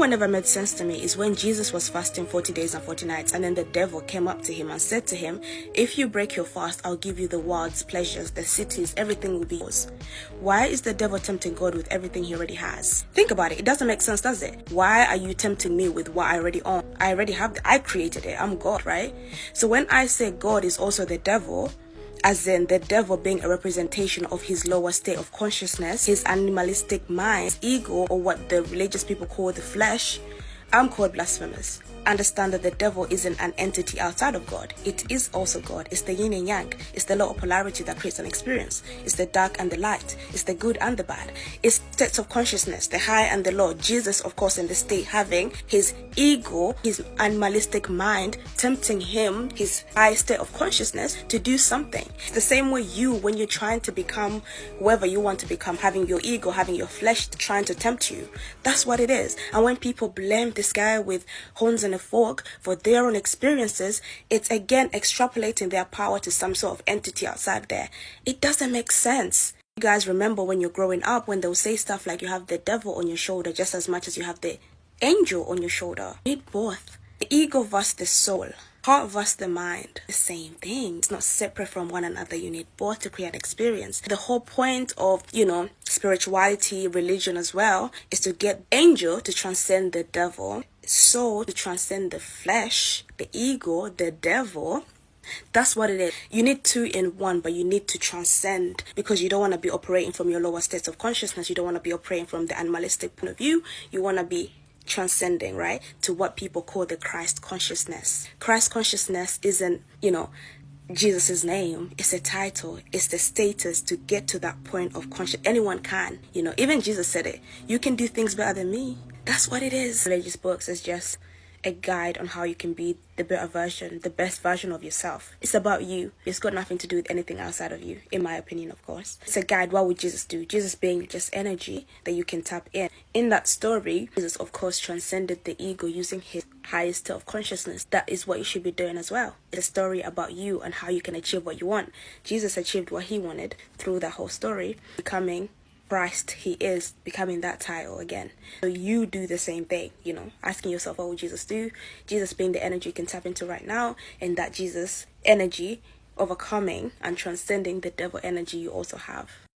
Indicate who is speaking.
Speaker 1: what never made sense to me is when Jesus was fasting 40 days and 40 nights, and then the devil came up to him and said to him, if you break your fast, I'll give you the world's pleasures, the cities, everything will be yours. Why is the devil tempting God with everything he already has? Think about it. It doesn't make sense, does it? Why are you tempting me with what I already own? I already have I created it. I'm God, right? So when I say God is also the devil, as in the devil being a representation of his lower state of consciousness, his animalistic mind, his ego, or what the religious people call the flesh, I'm called blasphemous. Understand that the devil isn't an entity outside of God. It is also God. It's the yin and yang. It's the law of polarity that creates an experience. It's the dark and the light. It's the good and the bad. It's states of consciousness, the high and the low. Jesus, of course, in the state having his ego, his animalistic mind, tempting him, his high state of consciousness, to do something. It's the same way you, when you're trying to become whoever you want to become, having your ego, having your flesh trying to tempt you. That's what it is. And when people blame this guy with horns and a fork for their own experiences, it's again extrapolating their power to some sort of entity outside there. It doesn't make sense. You guys remember when you're growing up, when they'll say stuff like you have the devil on your shoulder just as much as you have the angel on your shoulder. You need both. The ego versus the soul. Heart versus the mind, the same thing. It's not separate from one another. You need both to create experience. The whole point of, spirituality, religion as well, is to get angel to transcend the devil, soul to transcend the flesh, the ego, the devil. That's what it is. You need two in one, but you need to transcend, because you don't want to be operating from your lower states of consciousness. You don't want to be operating from the animalistic point of view. You want to be transcending, right, to what people call the Christ consciousness. Christ consciousness isn't, Jesus's name. It's a title. It's the status to get to that point of consciousness. Anyone can, even Jesus said it. You can do things better than me. That's what it is. Religious books is just a guide on how you can be the better version, the best version of yourself. It's about you. It's got nothing to do with anything outside of you, in my opinion, of course. It's a guide. What would Jesus do? Jesus being just energy that you can tap in. In that story, Jesus, of course, transcended the ego using his highest state of consciousness. That is what you should be doing as well. It's a story about you and how you can achieve what you want. Jesus achieved what he wanted through that whole story, becoming Christ. He is becoming that title again. So you do the same thing, asking yourself, what would Jesus do? Jesus being the energy you can tap into right now, and that Jesus energy overcoming and transcending the devil energy you also have.